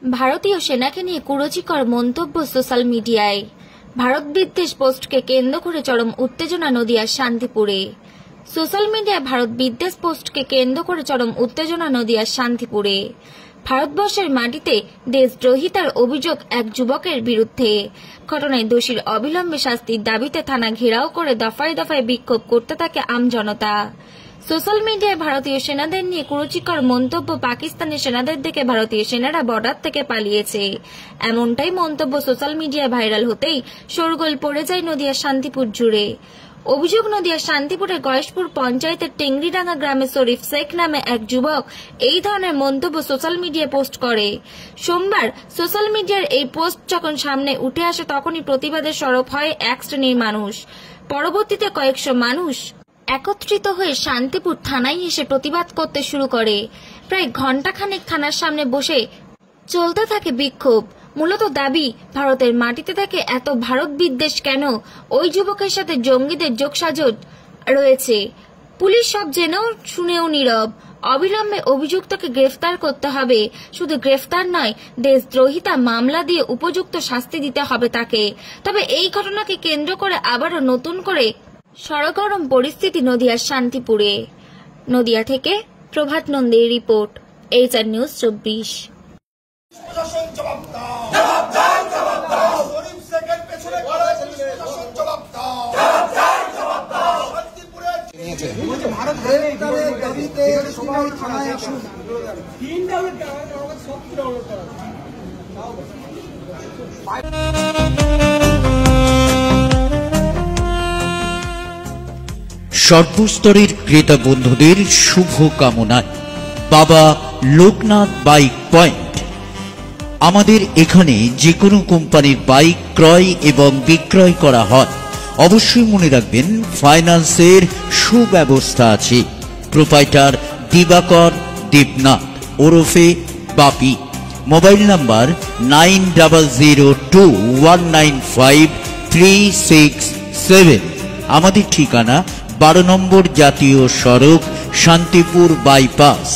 ভারতীয় সেনাকে নিয়ে কুরুচিকর মন্তব্য সোশ্যাল মিডিয়ায়। ভারত বিদ্বেষ পোস্টকে কেন্দ্র করে চরম উত্তেজনা নদিয়ার শান্তিপুরে। সোশ্যাল মিডিয়ায় ভারত বিদ্বেষ পোস্টকে কেন্দ্র করে চরম উত্তেজনা নদিয়ার শান্তিপুরে। ভারতবর্ষের মাটিতে দেশদ্রোহিতার অভিযোগ এক যুবকের বিরুদ্ধে। ঘটনায় দোষীর অবিলম্বে শাস্তির দাবিতে থানা ঘেরাও করে দফায় দফায় বিক্ষোভ করতে থাকে আমজনতা। সোশ্যাল মিডিয়ায় ভারতীয় সেনাদের নিয়ে কুরুচিকর মন্তব্য। পাকিস্তানের সেনাদের দেখে ভারতীয় সেনারা বর্ডার থেকে পালিয়েছে, এমনটাই মন্তব্য সোশ্যাল মিডিয়ায় ভাইরাল হতেই শোরগোল পড়ে যায় নদিয়ার শান্তিপুর জুড়ে। অভিযোগ, নদিয়ার শান্তিপুরের গয়েশপুর পঞ্চায়েতের টেংরিডাঙ্গা গ্রামে শরীফ শেখ নামে এক যুবক এই ধরনের মন্তব্য সোশ্যাল মিডিয়ায় পোস্ট করে। সোমবার সোশ্যাল মিডিয়ার এই পোস্ট যখন সামনে উঠে আসে তখনই প্রতিবাদে সরব হয় এক শ্রেণীর মানুষ। পরবর্তীতে কয়েকশো মানুষ একত্রিত হয়ে শান্তিপুর থানায় এসে প্রতিবাদ করতে শুরু করে। প্রায় ঘণ্টাখানেক থানার সামনে বসে চলতে থাকে বিক্ষোভ। মূলত দাবি, ভারতের মাটিতে থেকে এত ভারত বিদ্বেষ কেন? ওই যুবকের সাথে জঙ্গিদের যোগসাজশ রয়েছে। পুলিশ সব জেনেও শুনেও নীরব। অবিলম্বে অভিযুক্তকে গ্রেফতার করতে হবে। শুধু গ্রেফতার নয়, দেশদ্রোহিতা মামলা দিয়ে উপযুক্ত শাস্তি দিতে হবে তাকে। তবে এই ঘটনাকে কেন্দ্র করে আবারও নতুন করে সরগরম পরিস্থিতি নদিয়ার শান্তিপুরে। নদিয়া থেকে প্রভাত নন্দের রিপোর্ট, HR নিউজ 24। সর্বস্তরের ক্রেতা বন্ধুদের শুভ কামনায় বাবা লোকনাথ বাইক পয়েন্ট। আমাদের এখানে যে কোনো কোম্পানির বাইক ক্রয় এবং বিক্রয় করা হয়। অবশ্যই মনে রাখবেন, ফাইন্যান্সের সুব্যবস্থা আছে। প্রোপাইটার দিবাকর দেবনাথ ওরফে বাপি। Mobile number 9002195367। আমাদের ঠিকানা 12 নম্বর জাতীয় সড়ক, শান্তিপুর বাইপাস,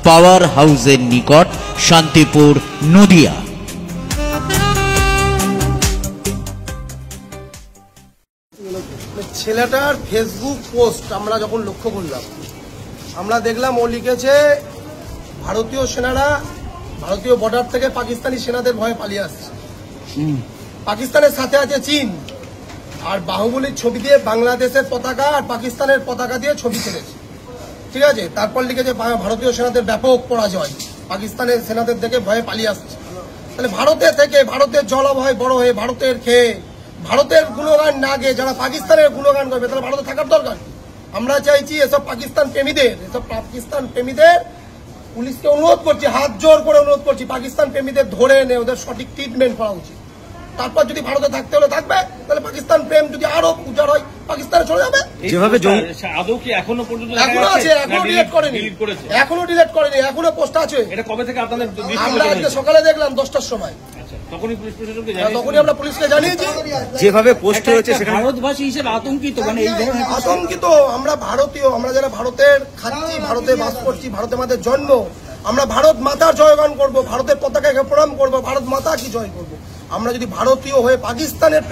পাওয়ার হাউসের নিকট, শান্তিপুর, নদিয়া। ছেলেটার ফেসবুক পোস্ট আমরা যখন লক্ষ্য করলাম, আমরা দেখলাম ও লিখেছে ভারতীয় সেনারা ভারতীয় বর্ডার থেকে পাকিস্তানি সেনাদের ভয়ে পালিয়ে আসছে। পাকিস্তানের সাথে আছে চীন, আর বাহুবলীর ছবি দিয়ে বাংলাদেশের পতাকা আর পাকিস্তানের পতাকা দিয়ে ছবি ছেড়েছে। ঠিক আছে, তারপর লিখেছে ভারতীয় সেনাদের ব্যাপক পরাজয়, পাকিস্তানের সেনাদের দেখে ভয়ে পালিয়ে আসছে। তাহলে ভারতে থেকে, ভারতের জলভয় বড় হয়ে, ভারতের খেয়ে, ভারতের গুণগান না গিয়ে যারা পাকিস্তানের গুণগান করবে, তাহলে ভারতে থাকার দরকার। আমরা চাইছি এসব পাকিস্তান প্রেমীদের পুলিশকে অনুরোধ করছি, হাত জোর করে অনুরোধ করছি, পাকিস্তান প্রেমীদের ধরে এনে ওদের সঠিক ট্রিটমেন্ট করা উচিত। তারপর যদি ভারতে থাকতে হলে থাকবে, তাহলে পাকিস্তান প্রেম যদি আরো উজাড় হয়, পাকিস্তানে চলে যাবে। যেভাবে আদৌ কি এখনো পর্যন্ত এখনো আছে, এখনো ডিলিট করেনি, এখনো পোস্ট আছে। এটা কবে থেকে আপনাদের? আমরা আজকে সকালে দেখলাম 10টার সময়। তখনই পুলিশ প্রশাসনকে তখনই আমরা পুলিশকে জানিয়েছি। যেভাবে পোস্ট হয়েছে সেখানে ভারতবাসী হিসেবে আতঙ্কিত, মানে এই ধরনের আতঙ্কিত। আমরা ভারতীয়, আমরা যারা ভারতের খাচ্ছি, ভারতে বাস করছি, ভারতে আমাদের জন্ম, আমরা ভারত মাতার জয়গান করব, ভারতের পতাকাকে প্রণাম করব, ভারত মাতা কি জয় করব। আমরা যদি ভারতীয় হয়ে পাকিস্তানের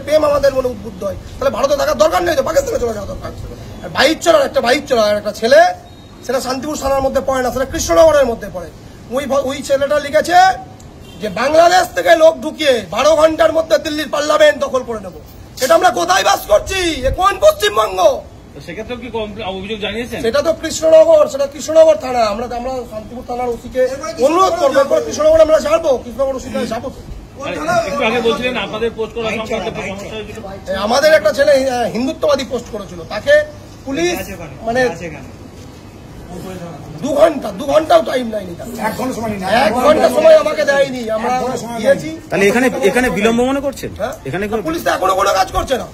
প্রেম আমাদের মনে উদ্বুদ্ধ হয়, তাহলে ভারতে থাকার দরকার নেই, তো পাকিস্তানে চলে যাওয়া দরকার। বাইক চলার একটা ছেলে, সেটা শান্তিপুর থানার মধ্যে পড়ে না, সেটা কৃষ্ণনগরের মধ্যে পড়ে। ওই ছেলেটা লিখেছে যে বাংলাদেশ থেকে লোক ঢুকিয়ে 12 ঘন্টার মধ্যে দিল্লির পার্লামেন্ট দখল করে নেব। এটা আমরা কোথায় বাস করছি? কোন পশ্চিমবঙ্গ? সেক্ষেত্রে কি অভিযোগ জানিয়েছেন? সেটা তো কৃষ্ণনগর থানা। আমরা শান্তিপুর থানার ওসিকে অনুরোধ করবো, কৃষ্ণনগর আমরা যাবো, কৃষ্ণনগর ওসিকে যাবো। আমাদের একটা ছেলে হিন্দুত্ববাদী পোস্ট করেছিল, তাকে পুলিশ মানে 2 ঘন্টাও টাইম নেয়নি, 1 ঘন্টা সময় আমাকে দেয়নি। আমরা দিয়েছি। তাহলে এখানে বিলম্ব মনে করছেন? এখানে পুলিশ তো এখনো কোনো কাজ করছে না।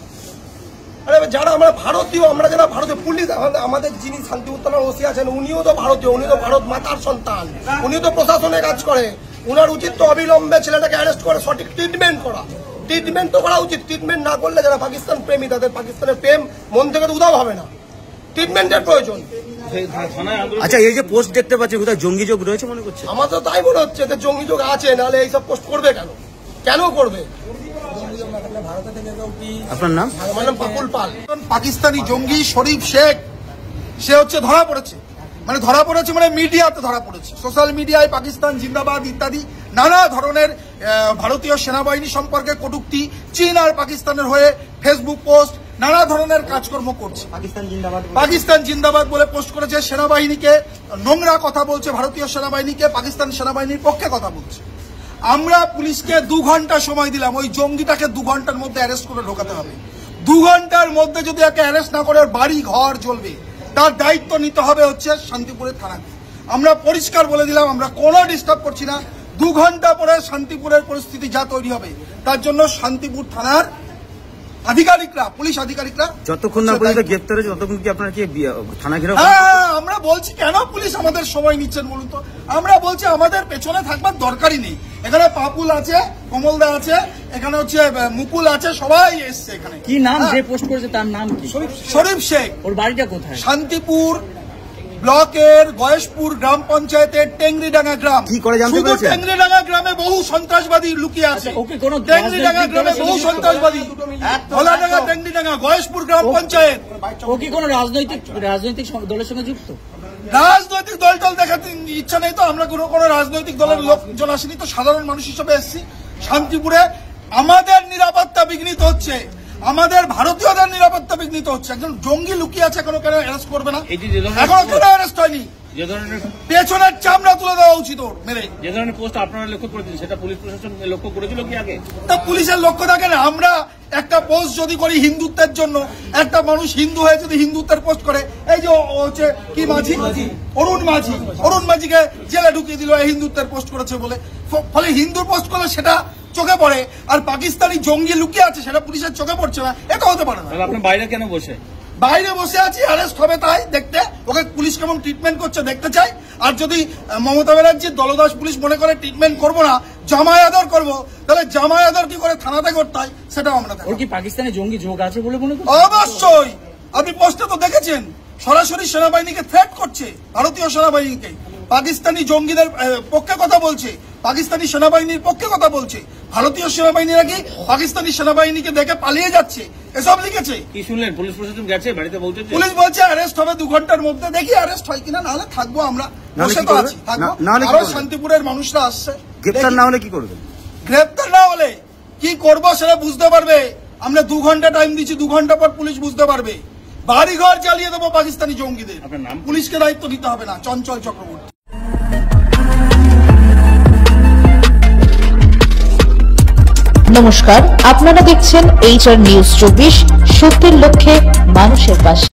আরে যারা আমরা ভারতীয়, আমরা যারা ভারতীয়, পুলিশ আমাদের যিনি শান্তিপুর থানার ওসি আছেন, উনিও তো ভারতীয়, উনি তো ভারত মাতার সন্তান, উনিও তো প্রশাসনে কাজ করে। উনার উচিত তো অবিলম্বে ছেলেটাকে অ্যারেস্ট করে সঠিক ট্রিটমেন্ট করা। ট্রিটমেন্ট তো করা উচিত। ট্রিটমেন্ট না করলে যারা পাকিস্তান প্রেমী, তাদের পাকিস্তানের প্রেম মন থেকে তো উদাও হবে না। ট্রিটমেন্টের প্রয়োজন। থানায় আন্দোলন আচ্ছা, এই যে পোস্ট দেখতে পাচ্ছি কোথায় জঙ্গি যোগ রয়েছে মনে করছে? আমার তো তাই মনে হচ্ছে যে জঙ্গি যোগ আছে, নাহলে এইসব পোস্ট করবে কেন? কেন করবে? আপনার নাম? আমার নাম পাপুল পাল। পাকিস্তানি জঙ্গি শরীফ শেখ, সে হচ্ছে ধরা পড়েছে, মানে মিডিয়াতে ধরা পড়েছে, সোশ্যাল মিডিয়ায় পাকিস্তান জিন্দাবাদ ইত্যাদি নানা ধরনের ভারতীয় সেনাবাহিনী সম্পর্কে কটূক্তি, চীন আর পাকিস্তানের হয়ে ফেসবুক পোস্ট, নানা ধরনের কাজকর্ম করছে। পাকিস্তান জিন্দাবাদ বলে পোস্ট করেছে, সেনাবাহিনীকে নোংরা কথা বলছে, ভারতীয় সেনাবাহিনীকে, পাকিস্তান সেনাবাহিনীর পক্ষে কথা বলছে। আমরা পুলিশকে 2 ঘন্টা সময় দিলাম, ওই জঙ্গিটাকে 2 ঘন্টার মধ্যে অ্যারেস্ট করে ঢোকাতে হবে। 2 ঘন্টার মধ্যে যদি একে অ্যারেস্ট না করে ওর বাড়ি ঘর জ্বলবে, তার দায়িত্ব নিতে হবে হচ্ছে শান্তিপুরের থানাকে। আমরা পরিষ্কার বলে দিলাম, আমরা কোনো ডিস্টার্ব করছি না। 2 ঘন্টা পরে শান্তিপুরের পরিস্থিতি যা তৈরি হবে, তার জন্য শান্তিপুর থানার আধিকারিকরা, পুলিশ আধিকারিকরা যতক্ষণ না পর্যন্ত গ্রেপ্তার হয়েছে ততক্ষণ কি আপনারা কি থানা ঘেরাও? হ্যাঁ, আমরা বলছি কেন পুলিশ আমাদের সময় নিচ্ছেন বলুন তো? আমরা বলছি আমাদের পেছনে থাকবার দরকারই নেই। এখানে পাপুল আছে, কমলদা আছে, এখানে হচ্ছে মুকুল আছে, সবাই এসছে এখানে। কি নাম যে পোস্ট করেছে তার নাম কি? শরীফ শেখ। ওর বাড়িটা কোথায়? শান্তিপুর ব্লকের গয়েশপুর গ্রাম পঞ্চায়েতের টেংরিডাঙ্গা গ্রাম। কি করে জানতে শুধু পেরেছেন? টেংরিডাঙ্গা গ্রামে বহু সন্ত্রাসবাদী লুকিয়ে আছে। ওকে কোনো টেংরিডাঙ্গা গ্রামে বহু সন্ত্রাসবাদী, ভোলাডাঙ্গা টেংরিডাঙ্গা গয়েশপুর গ্রাম পঞ্চায়েত। ও কি কোনো রাজনৈতিক দলের সঙ্গে যুক্ত? রাজনৈতিক দল দেখাতে ইচ্ছা নেই তো, আমরা কোনো রাজনৈতিক দলের লোকজন আসেনি তো, সাধারণ মানুষ হিসেবে এসেছি। শান্তিপুরে আমাদের নিরাপত্তা বিঘ্নিত হচ্ছে, আমাদের ভারতীয়দের নিরাপত্তা বিঘ্নিত হচ্ছে। একজন জঙ্গি লুকিয়ে আছে, এখনো কেন অ্যারেস্ট করবে না? এখনো কেন অ্যারেস্ট হয়নি? যে ধরনের পেছনের চামড়া তুলে দেওয়া উচিত ওর মেরে। যে ধরনের পোস্ট আপনারা লক্ষ্য করেছেন সেটা পুলিশ প্রশাসন লক্ষ্য করেছিল কি আগে? তা পুলিশের লক্ষ্য থাকে না? আমরা একটা পোস্ট যদি করি হিন্দুত্বের জন্য, একটা মানুষ হিন্দু হয়ে যদি হিন্দুত্বের পোস্ট করে, এই যে হচ্ছে কি মাঝি, অরুণ মাঝিকে জেলে ঢুকিয়ে দিল হিন্দুত্বের পোস্ট করেছে বলে। ফলে হিন্দুর পোস্ট করলে সেটা চোখে পড়ে, আর পাকিস্তানি জঙ্গি লুকিয়ে আছে সেটা পুলিশের চোখে পড়ছে না। এটা হতে পারে না। আপনি বাইরে কেন বসে? বাইরে বসে আছি, অ্যারেস্ট হবে তাই দেখতে, ওকে পুলিশ কেমন ট্রিটমেন্ট করছে দেখতে চাই। আর যদি মমতা ব্যানার্জির দলদাস পুলিশ মনে করে ট্রিটমেন্ট করবো না, জামাই আদর করবো, তাহলে জামাই আদর কি করে থানাতে করতে হয় সেটাও আমরা দেখব। ওর কি পাকিস্তানে জঙ্গি যোগ আছে বলে মনে করছেন? অবশ্যই, আপনি পোস্টে তো দেখেছেন, সরাসরি সেনাবাহিনীকে থ্রেট করছে, ভারতীয় সেনাবাহিনীকে। পাকিস্তানি জঙ্গিদের পক্ষে কথা বলছে, পাকিস্তানি সেনাবাহিনীর পক্ষে কথা বলছে। ভারতীয় সেনাবাহিনী নাকি পাকিস্তানি সেনাবাহিনীকে দেখে পালিয়ে যাচ্ছে, এসব লিখেছে। কি শুনলেন? পুলিশ প্রশাসন গেছে বাড়িতে বলতে? পুলিশ বলছে অ্যারেস্ট হবে 2 ঘন্টার মধ্যে। দেখি অ্যারেস্ট হয় কিনা, নাহলে থাকবো আমরা, বসে তো আছি, থাকবো। আরো শান্তিপুরের মানুষরা আসছে। গ্রেপ্তার না হলে কি করবেন? গ্রেপ্তার না হলে কি করবো সেটা বুঝতে পারবে। আমরা 2 ঘন্টা টাইম দিচ্ছি, 2 ঘন্টা পর পুলিশ বুঝতে পারবে। বাড়িঘর জ্বালিয়ে দেবো পাকিস্তানি জঙ্গিদের। আপনার নাম? পুলিশকে দায়িত্ব নিতে হবে না। চঞ্চল চক্রবর্তী। নমস্কার, আপনারা দেখছেন HR নিউজ 24, সত্যের লক্ষ্যে মানুষের পাশে।